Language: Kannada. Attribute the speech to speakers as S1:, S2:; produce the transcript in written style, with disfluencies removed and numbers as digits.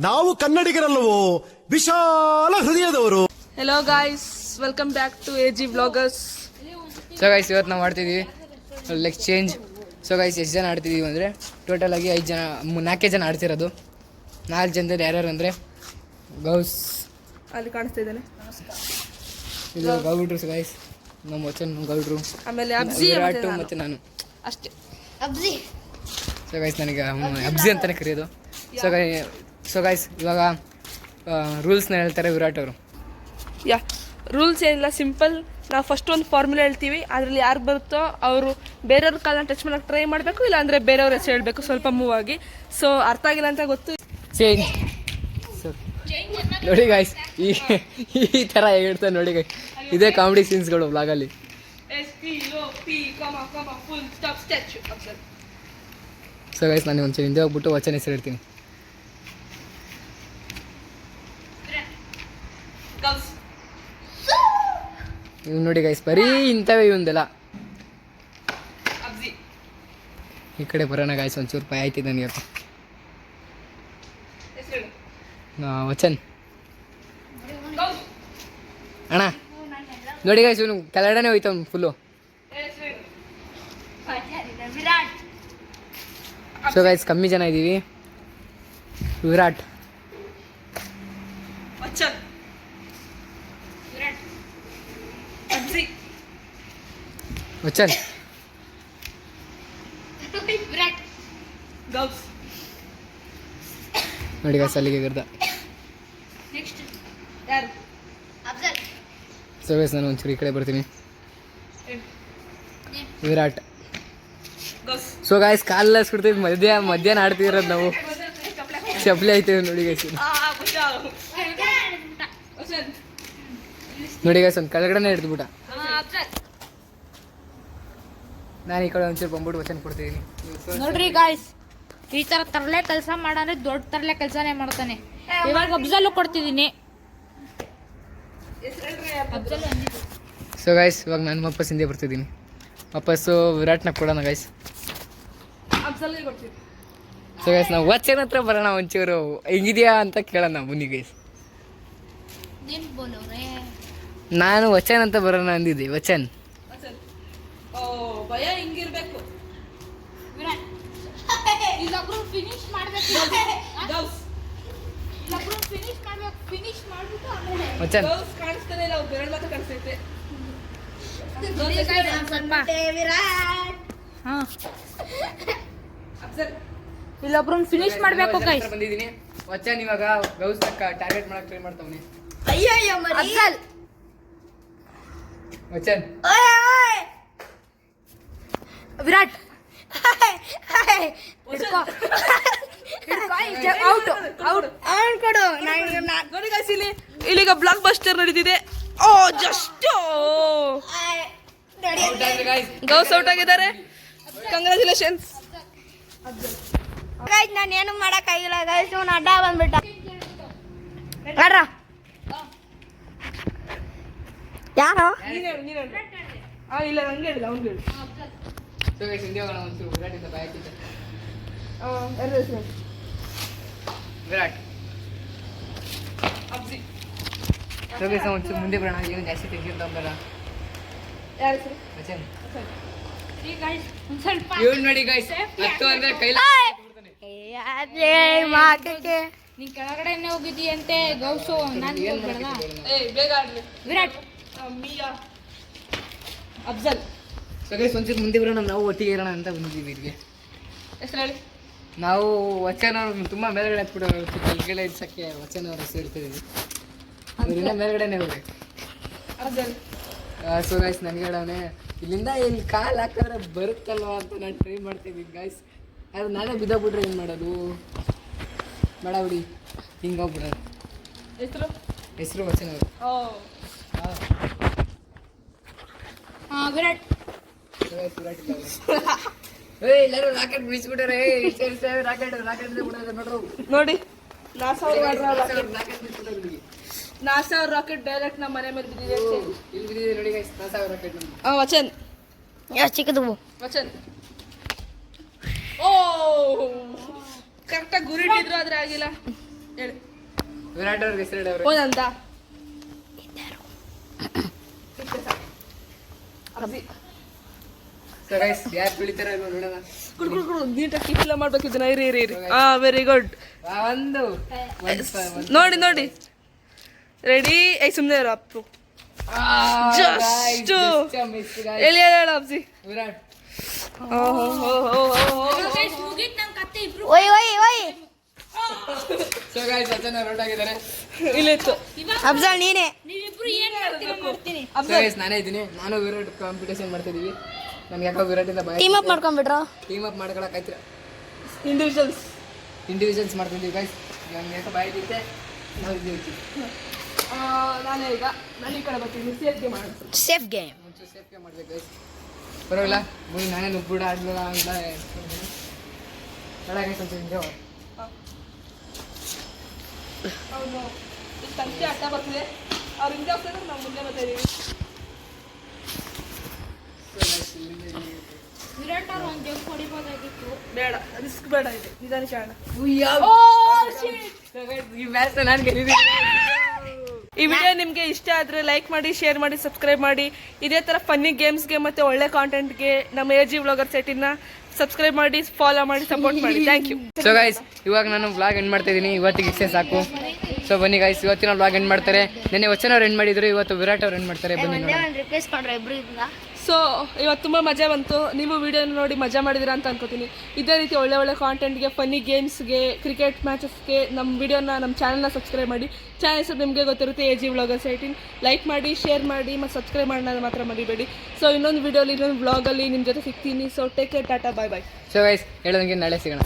S1: ನಾವು ಕನ್ನಡಿಗರಲ್ಲವೋ ವಿಶಾಲ ಹೃದಯದವರು.
S2: Hello guys, welcome back to AG vloggers.
S3: So guys, ಇವತ್ತು ನಾವು ಮಾಡ್ತಿದ್ವಿ ಲೈಕ್ ಚೇಂಜ್. ಸೊ ಗೈಸ್, ಎಷ್ಟು ಜನ ಆಡ್ತಿದ್ದೀವಿ ಅಂದರೆ ಟೋಟಲ್ ಆಗಿ 4 ಜನ ಆಡ್ತಿರೋದು. 4 ಜನದಲ್ಲಿ ಯಾರ್ಯಾರು ಅಂದರೆ ಗೌಸ್
S2: ಅಲ್ಲಿ ಕಾಣಿಸ್ತಾ ಇದ್ದಾನೆ,
S3: ಇದು ಗೌಡ್ರು. ಸೊ ಗೈಸ್, ನಮ್ಮ ವಚನ್ ಗೌಡ್ರು,
S2: ಆಮೇಲೆ ಅಬ್ಜಿ
S3: ವಿರಾಟ್ ಮತ್ತು ನಾನು
S2: ಅಷ್ಟೇ.
S4: ಅಬ್ಜಿ.
S3: ಸೊ ಗೈಸ್, ನನಗೆ ಅಬ್ಜಿ ಅಂತಲೇ ಕರೆಯೋದು. ಸೊ ಗೈಸ್ ಇವಾಗ ರೂಲ್ಸ್ನ ಹೇಳ್ತಾರೆ ವಿರಾಟ್ ಅವರು.
S2: ರೂಲ್ಸ್ ಏನಿಲ್ಲ, ಸಿಂಪಲ್. ನಾವು ಫಸ್ಟ್ ಒಂದು ಫಾರ್ಮುಲಾ ಹೇಳ್ತೀವಿ, ಅದರಲ್ಲಿ ಯಾರು ಬರುತ್ತೋ ಅವರು ಬೇರೆಯವ್ರ ಕಾಲನ್ನ ಟಚ್ ಮಾಡೋಕ್ಕೆ ಟ್ರೈ ಮಾಡಬೇಕು, ಇಲ್ಲಾಂದರೆ ಬೇರೆಯವ್ರ ಹೆಸರು ಹೇಳಬೇಕು ಸ್ವಲ್ಪ ಮೂವ್ ಆಗಿ. ಸೊ ಅರ್ಥ ಆಗಿಲ್ಲ ಅಂತ ಗೊತ್ತು.
S3: ಚೇಂಜ್. ನೋಡಿ ಗೈಸ್, ಈ ಥರ ಹೇಳ್ತಾರೆ ನೋಡಿ ಗೈಸ್, ಇದೇ ಕಾಮಿಡಿ ಸೀನ್ಸ್ಗಳು ವ್ಲಾಗಲ್ಲಿ. ಸೊ ಗೈಸ್, ನಾನು ಒಂಚೂರು ಹಿಂದೆ ಹೋಗ್ಬಿಟ್ಟು ವಚನ ಹೆಸರು ಹೇಳ್ತೀನಿ. ಇವ್ ನೋಡಿ ಗೈಸ್, ಬರೀ ಇಂಥವೇ ಇವಂದೆಲ್ಲ. ಈ ಕಡೆ ಬರೋಣ ಗೈಸ್, ಒಂಚೂರು ಭಯ ಆಯ್ತಿದ್ದ ನನಗೆ. ವಚನ್ ಅಣ್ಣ ನೋಡಿ ಗೈಸ್, ಇವನು ಕೆಳಗಡೆನೇ ಹೋಯ್ತವ್ನು ಫುಲ್ಲು. ಸೊ ಗೈಸ್, ಕಮ್ಮಿ ಜನ ಇದ್ದೀವಿ. ವಿರಾಟ್, ವಚನ್, ನೋಡಿ ಗೈಸ್, ಅಲ್ಲಿಗೆ ಗರ್ದ. ಸೊ ಗೈಸ್, ನಾನು ಒಂಚೂರು ಈ ಕಡೆ ಬರ್ತೀನಿ. ವಿರಾಟ್. ಸೊ ಗೈಸ್, ಕಾಲೆಲ್ಲ ಸುಡ್ತೀವಿ, ಮಧ್ಯಾಹ್ನ ಆಡ್ತಿರೋದು ನಾವು. ಚಪ್ಪಲಿ ಆಯ್ತೇವೆ ನೋಡಿ ಗೈಸ್. ನೋಡಿ ಗೈಸ್, ಒಂದು ಕೆಳಗಡೆನೇ ಹಿಡಿದ್ಬಿಟ್ಟ. ನಾನು ಈ ಕಡೆ ಒಂಚೂರು ಬಂದ್ಬಿಟ್ಟು ವಚನ ಕೊಡ್ತಿದ್ದೀನಿ.
S4: ನೋಡ್ರಿ ಗಾಯ್ಸ್, ಈ ತರ ತರಲೆ ಕೆಲಸ ಮಾಡಂದ್ರೆ ದೊಡ್ಡ ತರಲೆ ಕೆಲಸನೇ ಮಾಡ್ತಾನೆ. ಇವಾಗ ಅಬ್ಸಲ್ಲು ಕೊಡ್ತಿದ್ದೀನಿ.
S3: ಸೊ ಗೈಸ್, ಇವಾಗ ನಾನು ವಾಪಸ್ ಹಿಂದೆ ಬರ್ತಿದ್ದೀನಿ. ವಾಪಸ್ಸು ವಿರಾಟ್ನ ಕೊಡೋಣ ಗೈಸ್. ಸೊ ಗೈಸ್, ನಾವು ವಚನ ಹತ್ರ ಬರೋಣ. ಒಂಚೂರು ಹೆಂಗಿದೆಯಾ ಅಂತ ಕೇಳೋಣ ಬನ್ನಿ ಗೈಸ್. ನಾನು ವಚನ್ ಅಂತ ಬರೋಣ ಅಂದಿದ್ದೆ. ವಚನ್
S2: ಭಯ ಹಿಂಗಿರ್ಬೇಕು.
S4: ಫಿನಿಶ್ ಮಾಡ್ಬೇಕು. ಫಿನಿಶ್ ಮಾಡ್ಬಿಟ್ಟು ಆಮೇಲೆ
S3: ವಚನ್
S2: ಕಾಣಿಸ್ತಾನೆ ಇಲ್ಲ, ಬೆರಳು ಮಾತ್ರ ಕಾಣಿಸ್ತೈತೆ.
S4: ಇಲ್ಲೊಬ್ರನ್ನ ಫಿನಿಶ್ ಮಾಡ್ಬೇಕು ಗೈಸ್.
S3: ಬಂದಿದ್ದೀನಿ. ವಚನ್ ಇವಾಗ ಗೌಸ್ ಟಾರ್ಗೆಟ್ ಮಾಡಕ್ ಟ್ರೈ ಮಾಡ್ತಾವನೆ.
S4: ಅಫ್ಜಲ್,
S3: ವಚನ್,
S4: ವಿರಾಟ್,
S2: ನೋಡಿ guys, ಇಲ್ಲಿಗ ಬ್ಲಾಕ್ ಬಸ್ಟರ್ ನಡೀತಿದೆ. ಓ ಜಸ್ಟ್ ಗೌಸ್ ಔಟ್ ಆಗಿದ್ದಾರೆ. ಕಂಗ್ರ್ಯಾಚುಲೇಷನ್ಸ್.
S4: ನಾನು ಏನು ಮಾಡಕ್ಕಾಗಿಲ್ಲ ಗೈಸ್, ಅವ್ನು ಅಡ್ಡ ಬಂದ್ಬಿಟ್ಟ. ಯಾರು
S2: ಇಲ್ಲ, ನಂಗೆ ಹೇಳಿಲ್ಲ, ಅವ್ನು ಹೇಳಿ.
S3: ಸೊ ಗೈಸ್, ಹಿಂದೆ ಹೋಗೋಣ. ಒಂಚೂರು ವಿರಾಟಿಂದ ಭಯ ಆಗ್ತಿದೆ. ವಿರಾಟ್. ಸೊ ಗೈಸ್, ಒಂಚೂರು ಮುಂದೆ ಬರೋಣ. ಏನು ಜಾಸ್ತಿ ತೆಗಿರ್ತಾ ಬರ. ವಚನ್
S4: ಸ್ವಲ್ಪ
S3: ಇವ್ನು ನೋಡಿ ಗೈಸ್, ಹತ್ತು ಅಂದ್ರೆ ಕೈಲ
S4: ನೀನ್ ಕೆಳಗಡೆನೆ ಹೋಗಿದ್ದೀಯಂತೆ ಗೌಸು. ನಾನು
S2: ಬೇಗ ಆಡ್ಲಿ.
S4: ವಿರಾಟ್,
S2: ಮಿಯಾ, ಅಫ್ಜಲ್.
S3: ಸೊ ಗೈಸ್, ಒಂಚೂರು ಮುಂದೆ ಬರೋಣ. ನಾವು ಒಟ್ಟಿಗೆ ಇರೋಣ ಅಂತ ಬಂದಿದ್ದೀವಿ ಇಲ್ಲಿಗೆ.
S2: ಹೆಸರು ಹೇಳಿ.
S3: ನಾವು ವಚನ ಅವ್ರು ತುಂಬ ಮೇಲ್ಗಡೆ ಹತ್ಬಿಡೋರು. ಕೆಳಗಡೆ ಇಡ್ಸಕ್ಕೆ ವಚನ ಅವ್ರ ಹೆಸರು ಇಡ್ತಿದ್ದೀವಿ. ಅವ್ರಿಂದ ಮೇಲ್ಗಡೆನೇ ಹೋಗ್ಬೇಕು.
S2: ಅಫ್ಜಲ್.
S3: ಸೊ ಗೈಸ್, ನನಗೆ ಹೇಳವನೆ ಇಲ್ಲಿಂದ ಇಲ್ಲಿ ಕಾಲು ಹಾಕಿದ್ರೆ ಬರುತ್ತಲ್ವ ಅಂತ ನಾನು ಟ್ರೈ ಮಾಡ್ತಿದ್ದೀನಿ ಗೈಸ್. ಅದು ನಾನೇ ಬಿದ್ದೋಗ್ಬಿಟ್ರೆ ಏನು ಮಾಡೋದು? ಬೇಡ ಬಿಡಿ, ಹಿಂಗೆ ಹೋಗ್ಬಿಡೋದು. ಹೆಸರು ವಚನ ಅವರು.
S4: ವಿರಾಟ್.
S3: ವಿರಾಟ್ ಇಲ್ಲ. ಎಲ್ಲರೂ ರಾಕೆಟ್ ಬಿಡಿಸ್ಬಿಟ್ಟಾರೆ. ರಾಕೆಟ್ ಬಿಡೋದು ನೋಡ್ರು.
S2: ನೋಡಿ, ನಾಸಾ
S3: ರಾಕೆಟ್ ಬಿಡಿಸ್ಬಿಟ್ಟಾರೆ.
S2: ನಾಸಾ ರಾಕೆಟ್ ಡೈರೆಕ್ಟ್ ನಮ್ಮ ಮನೆ ಮೇಲೆ ಬಿದ್ದಿದೆ.
S3: ಇಲ್ಲಿ ಬಿದ್ದಿದೆ ನೋಡಿ ಗೈಸ್, ನಾಸಾ ರಾಕೆಟ್.
S2: ವಚನ್
S4: ಎಷ್ಟು ಚಿಕ್ಕದು
S2: ವಚನ್. ಓ ಕರೆಕ್ಟಾಗಿ ಗುರಿ ಇಟ್ಟಿದ್ರು, ಆದ್ರೆ ಆಗಿಲ್ಲ. ಹೇಳಿ
S3: ವಿರಾಟ್ ಅವ್ರಿಗೆ ಹೆಸರು ಹೇಳಿ ಅವ್ರು.
S2: ಓನಂತ
S3: ಸೊ ಗೈಸ್ ಯಾರು ತುಳಿತಾರ ಇಲ್ವೋ ನೋಡೋಣ.
S2: ಕುಡು ನೀಟಾಗಿ ಕೀಪಿಲ್ಲ ಮಾಡ್ಬೇಕು ಇದನ್ನ ಇರಿ ಹಾ ವೆರಿ ಗುಡ್
S3: ಒಂದು
S2: ನೋಡಿ ರೆಡಿ ಸುಮ್ಮನೆ ಇರೋ ಅಪ್ಪು ಜಸ್ಟ್ ಎಲ್ಲಿ ಹೇಳ ಅಪ್ಸಿ
S3: ವಿರಾಟ್.
S4: ಮುಗೀತು ನಮ್ಮ ಕತ್ತೆ ಇಬ್ರು.
S3: ಸೊ ಗೈಸ್ ಅಚ್ಚನ ರೋಡ್ ಆಗಿದ್ದಾರೆ.
S2: ಇಲ್ಲಿತ್ತು
S5: ಅಫ್ಜಲ್ ನೀನೆ.
S4: ನೀವಿಬ್ರು ಏನ್ ಮಾಡ್ತೀರೋ ಮಾಡ್ತೀನಿ.
S3: ಸೊ ಗೈಸ್ ನಾನೇ ಇದ್ದೀನಿ. ನಾನು ವಿರಾಟ್ ಕಾಂಪಿಟೇಷನ್ ಮಾಡ್ತಿದ್ದೀವಿ. ನನ್ಗೆ ಯಾಕೋ ವಿರಾಟಿಂದ ಭಯ.
S5: ಟೀಮ್ ಅಪ್ ಮಾಡ್ಕೊಂಡ್ಬಿಟ್ರು.
S3: ಟೀಮ್ ಅಪ್ ಮಾಡ್ಕೊಳಕಾಯ್ತಿರ.
S2: ಇಂಡಿವಿಜುವಲ್ಸ್
S3: ಮಾಡ್ತಿದ್ದೀವಿ ಗೈಸ್. ನಮ್ಗೆ ಯಾಕೋ ಭಯ ಇದ್ದಿತ್ತೆ ನಾವು ಇದ್ದೀವಿ.
S2: ನಾನು ಈಗ ನಾನು ಈ ಕಡೆ ಬರ್ತೀನಿ ಸೇಫ್ಟಿ ಮಾಡೋದು
S5: ಸೇಫ್ ಗೇಮ್.
S3: ಮುಂಚೆ ಸೇಫ್ಗೆ ಮಾಡ್ಬೇಕು ಗೈಸ್. ಪರವಾಗಿಲ್ಲ ಮುಗಿ ನಾನೇ ನುಗ್ಬಿಡ ಆಡ್ಲಿಲ್ಲ ಅಂತ ಬೇಡ ಗೈಸ್ ಅಂತ ಹಿಂಗೆ
S2: ಹೌದು ಈ ಸಂಖ್ಯೆ ಅಡ್ಡ ಬರ್ತಿದೆ ಅವ್ರು ಹಿಂದೆ ಹೋಗ್ತಾರೆ ನಾವು ಮುಂದೆ ಬರ್ತಾ ಇದೀವಿ
S4: ವಿರಾಟ್ ಅವ್ರು ಒಂದು ಜಂಪ್ ಹೊಡಿಬೋದಾಗಿತ್ತು.
S2: ಬೇಡ ರಿಸ್ಕ್ ಬೇಡ ಇದೆ ನಿಧಾನಕ್ಕೆ ಆಡೋಣ
S3: ಈ ಮ್ಯಾಚ್ ನಾನು ಗೆದ್ದಿದ್ದೀನಿ.
S2: ಈ ವಿಡಿಯೋ ನಿಮಗೆ ಇಷ್ಟ ಆದರೆ ಲೈಕ್ ಮಾಡಿ ಶೇರ್ ಮಾಡಿ ಸಬ್ಸ್ಕ್ರೈಬ್ ಮಾಡಿ ಇದೇ ಥರ ಫನ್ನಿ ಗೇಮ್ಸ್ಗೆ ಮತ್ತು ಒಳ್ಳೆ ಕಾಂಟೆಂಟ್ಗೆ ನಮ್ಮ AG ವ್ಲಾಗರ್ ಸೈಟಿನ ಸಬ್ಸ್ಕ್ರೈಬ್ ಮಾಡಿ ಫಾಲೋ ಮಾಡಿ ಸಪೋರ್ಟ್ ಮಾಡಿ ಥ್ಯಾಂಕ್ ಯು.
S3: ಸೊ ಗೈಸ್ ಇವಾಗ ನಾನು ವ್ಲಾಗ್ ಎಂಡ್ ಮಾಡ್ತಾ ಇದ್ದೀನಿ. ಇವತ್ತಿಗೆ ಇಷ್ಟೇ ಸಾಕು. ಸೊ ಬನ್ನಿ ಗೈಸ್ ಇವತ್ತಿನ ವ್ಲಾಗ್ ಎಂಡ್ ಮಾಡ್ತಾರೆ. ನೆನ್ನೆ ವಚನ ಅವ್ರು ಎಂಡ್ ಮಾಡಿದ್ರು, ಇವತ್ತು ವಿರಾಟ್ ಅವ್ರು ಎಂಡ್ ಮಾಡ್ತಾರೆ. ಬನ್ನಿ ನೋಡೋಣ.
S5: ರಿಪ್ಲೇಸ್ ಮಾಡ್ರೆ ಇಬ್ರು ಇದನ್ನ.
S2: ಸೊ ಇವತ್ತು ತುಂಬ ಮಜಾ ಬಂತು. ನೀವು ವಿಡಿಯೋನ ನೋಡಿ ಮಜಾ ಮಾಡಿದಿರಾ ಅಂತ ಅನ್ಕೋತೀನಿ. ಇದೇ ರೀತಿ ಒಳ್ಳೆ ಕಾಂಟೆಂಟ್ಗೆ ಫನ್ನಿ ಗೇಮ್ಸ್ಗೆ ಕ್ರಿಕೆಟ್ ಮ್ಯಾಚಸ್ಗೆ ನಮ್ಮ ವಿಡಿಯೋನ ನಮ್ಮ ಚಾನಲ್ನ ಸಬ್ಸ್ಕ್ರೈಬ್ ಮಾಡಿ. ಚಾನಲ್ ಹೆಸರು ನಿಮಗೆ ಗೊತ್ತಿರುತ್ತೆ AG ವ್ಲಾಗರ್ ಸೈಟಿನ್. ಲೈಕ್ ಮಾಡಿ ಶೇರ್ ಮಾಡಿ ಮತ್ತು ಸಬ್ಸ್ಕ್ರೈಬ್ ಮಾಡೋದು ಮಾತ್ರ ಮರಿಬೇಡಿ. ಸೊ ಇನ್ನೊಂದು ವಿಡಿಯೋಲಿ ಇನ್ನೊಂದು ವ್ಲಾಗಲ್ಲಿ ನಿಮ್ಮ ಜೊತೆ ಸಿಗ್ತೀನಿ. ಸೊ ಟೇಕ್ ಕೇರ್, ಟಾಟಾ, ಬಾಯ್ ಬಾಯ್.
S3: ಸೊ ಗೈಸ್ ಹೇಳೋದಂಗೆ ನಾಳೆ ಸಿಗೋಣ.